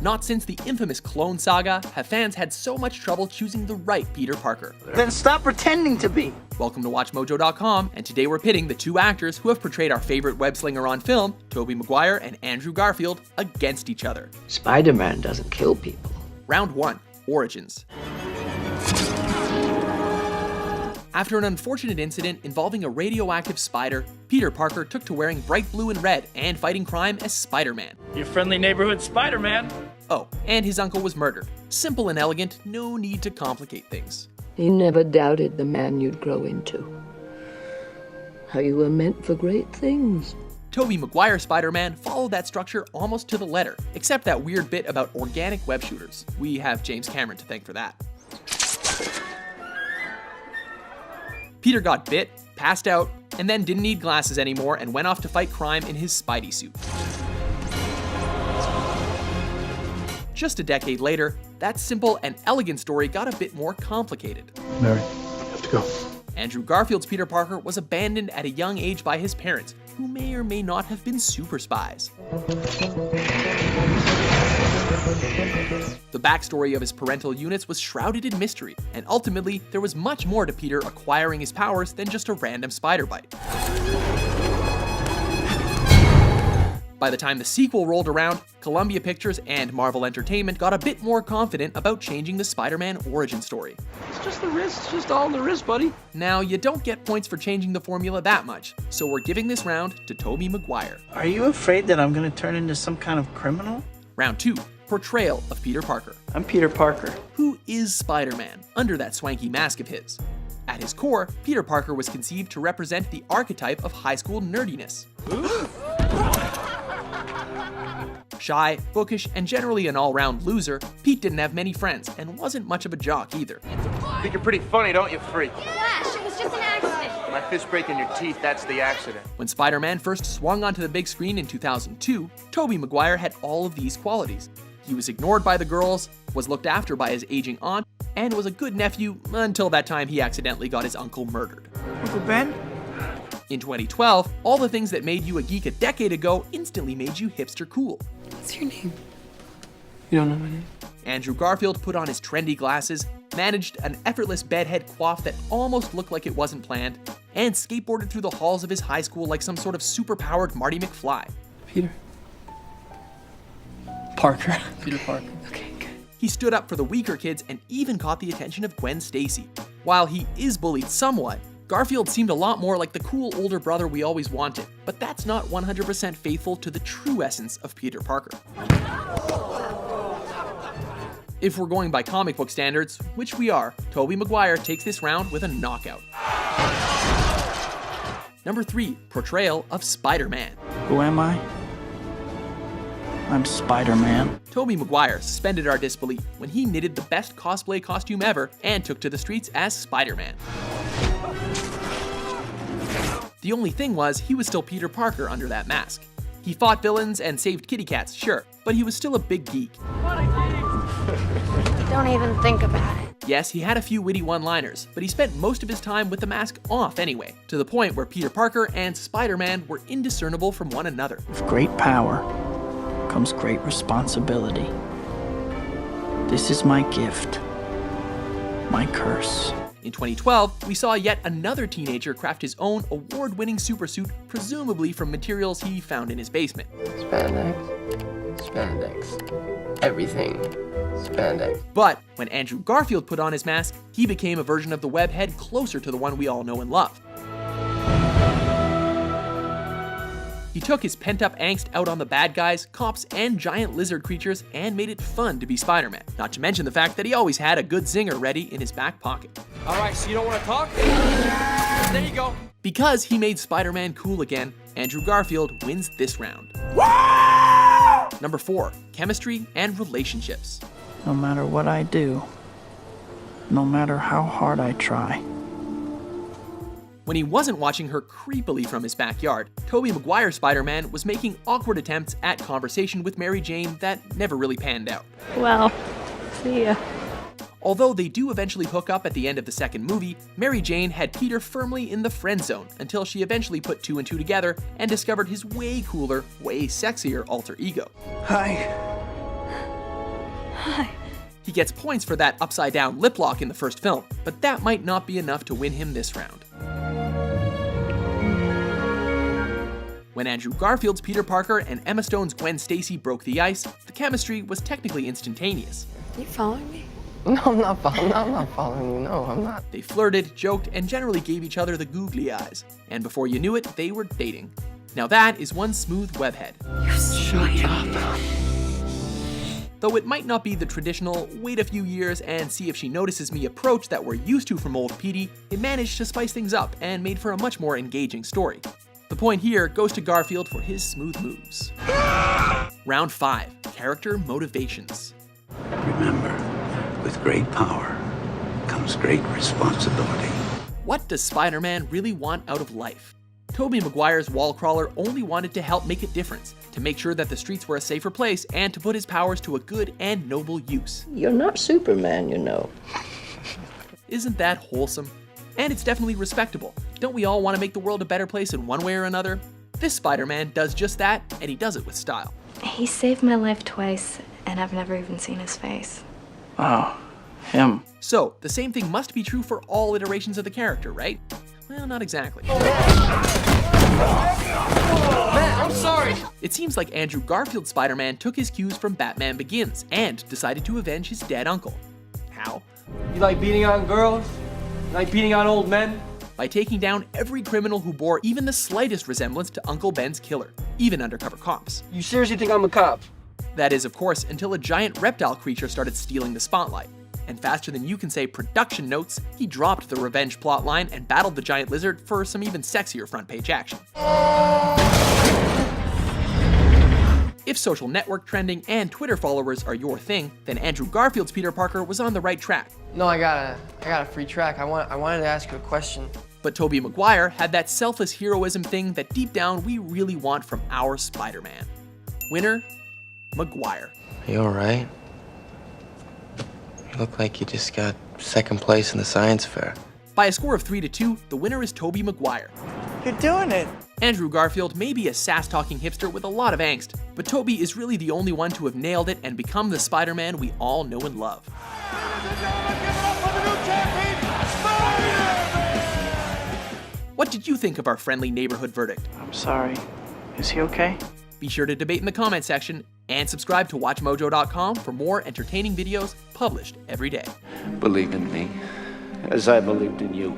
Not since the infamous Clone Saga have fans had so much trouble choosing the right Peter Parker. Then stop pretending to be. Welcome to WatchMojo.com, and today we're pitting the two actors who have portrayed our favorite web-slinger on film, Tobey Maguire and Andrew Garfield, against each other. Spider-Man doesn't kill people. Round 1. Origins. After an unfortunate incident involving a radioactive spider, Peter Parker took to wearing bright blue and red and fighting crime as Spider-Man. Your friendly neighborhood Spider-Man. Oh, and his uncle was murdered. Simple and elegant, no need to complicate things. He never doubted the man you'd grow into. How you were meant for great things. Tobey Maguire Spider-Man followed that structure almost to the letter, except that weird bit about organic web shooters. We have James Cameron to thank for that. Peter got bit, passed out, and then didn't need glasses anymore and went off to fight crime in his Spidey suit. Just a decade later, that simple and elegant story got a bit more complicated. Mary, you have to go. Andrew Garfield's Peter Parker was abandoned at a young age by his parents, who may or may not have been super spies. The backstory of his parental units was shrouded in mystery, and ultimately, there was much more to Peter acquiring his powers than just a random spider bite. By the time the sequel rolled around, Columbia Pictures and Marvel Entertainment got a bit more confident about changing the Spider-Man origin story. It's just the wrist. It's just all the wrist, buddy. Now, you don't get points for changing the formula that much, so we're giving this round to Tobey Maguire. Are you afraid that I'm gonna turn into some kind of criminal? Round 2. Portrayal of Peter Parker. I'm Peter Parker. Who is Spider-Man, under that swanky mask of his? At his core, Peter Parker was conceived to represent the archetype of high school nerdiness. Shy, bookish, and generally an all-round loser, Pete didn't have many friends and wasn't much of a jock either. Think you're pretty funny, don't you, freak? Flash, it was just an accident. My fist breaking your teeth, that's the accident. When Spider-Man first swung onto the big screen in 2002, Tobey Maguire had all of these qualities. He was ignored by the girls, was looked after by his aging aunt, and was a good nephew until that time he accidentally got his uncle murdered. Uncle Ben? In 2012, all the things that made you a geek a decade ago instantly made you hipster cool. What's your name? You don't know my name? Andrew Garfield put on his trendy glasses, managed an effortless bedhead coif that almost looked like it wasn't planned, and skateboarded through the halls of his high school like some sort of super-powered Marty McFly. Peter. Parker. Peter Parker. Okay, good. He stood up for the weaker kids and even caught the attention of Gwen Stacy. While he is bullied somewhat, Garfield seemed a lot more like the cool older brother we always wanted, but that's not 100% faithful to the true essence of Peter Parker. If we're going by comic book standards, which we are, Tobey Maguire takes this round with a knockout. Number 3, Portrayal of Spider-Man. Who am I? I'm Spider-Man. Tobey Maguire suspended our disbelief when he knitted the best cosplay costume ever and took to the streets as Spider-Man. The only thing was, he was still Peter Parker under that mask. He fought villains and saved kitty cats, sure, but he was still a big geek. Don't even think about it. Yes, he had a few witty one-liners, but he spent most of his time with the mask off anyway, to the point where Peter Parker and Spider-Man were indiscernible from one another. With great power comes great responsibility. This is my gift, my curse. In 2012, we saw yet another teenager craft his own award-winning supersuit, presumably from materials he found in his basement. Spandex. Spandex. Everything. Spandex. But when Andrew Garfield put on his mask, he became a version of the webhead closer to the one we all know and love. He took his pent-up angst out on the bad guys, cops, and giant lizard creatures and made it fun to be Spider-Man. Not to mention the fact that he always had a good zinger ready in his back pocket. Alright, so you don't want to talk? There you go. Because he made Spider-Man cool again, Andrew Garfield wins this round. Number 4, chemistry and relationships. No matter what I do, no matter how hard I try. When he wasn't watching her creepily from his backyard, Tobey Maguire Spider-Man was making awkward attempts at conversation with Mary Jane that never really panned out. Well, see ya. Although they do eventually hook up at the end of the second movie, Mary Jane had Peter firmly in the friend zone until she eventually put two and two together and discovered his way cooler, way sexier alter ego. Hi. Hi. He gets points for that upside-down lip lock in the first film, but that might not be enough to win him this round. When Andrew Garfield's Peter Parker and Emma Stone's Gwen Stacy broke the ice, the chemistry was technically instantaneous. You following me? No, I'm not following you. No, I'm not. They flirted, joked, and generally gave each other the googly eyes. And before you knew it, they were dating. Now that is one smooth webhead. Shut up. Though it might not be the traditional, wait a few years and see if she notices me approach that we're used to from old Petey, it managed to spice things up and made for a much more engaging story. The point here goes to Garfield for his smooth moves. Round 5, Character Motivations. Remember, with great power comes great responsibility. What does Spider-Man really want out of life? Tobey Maguire's wall crawler only wanted to help make a difference, to make sure that the streets were a safer place, and to put his powers to a good and noble use. You're not Superman, you know. Isn't that wholesome? And it's definitely respectable. Don't we all want to make the world a better place in one way or another? This Spider-Man does just that, and he does it with style. He saved my life twice, and I've never even seen his face. Oh, him. So, the same thing must be true for all iterations of the character, right? Well, not exactly. Man, I'm sorry. It seems like Andrew Garfield's Spider-Man took his cues from Batman Begins and decided to avenge his dead uncle. How? You like beating on girls? You like beating on old men? By taking down every criminal who bore even the slightest resemblance to Uncle Ben's killer, even undercover cops. You seriously think I'm a cop? That is, of course, until a giant reptile creature started stealing the spotlight. And faster than you can say production notes, he dropped the revenge plotline and battled the giant lizard for some even sexier front-page action. If social network trending and Twitter followers are your thing, then Andrew Garfield's Peter Parker was on the right track. No, I got a free track. I wanted to ask you a question. But Tobey Maguire had that selfless heroism thing that deep down we really want from our Spider-Man. Winner, Maguire. Are you alright? You look like you just got second place in the science fair. By a score of 3-2, the winner is Tobey Maguire. You're doing it. Andrew Garfield may be a sass-talking hipster with a lot of angst, but Tobey is really the only one to have nailed it and become the Spider-Man we all know and love. What did you think of our friendly neighborhood verdict? I'm sorry. Is he okay? Be sure to debate in the comment section and subscribe to WatchMojo.com for more entertaining videos published every day. Believe in me, as I believed in you.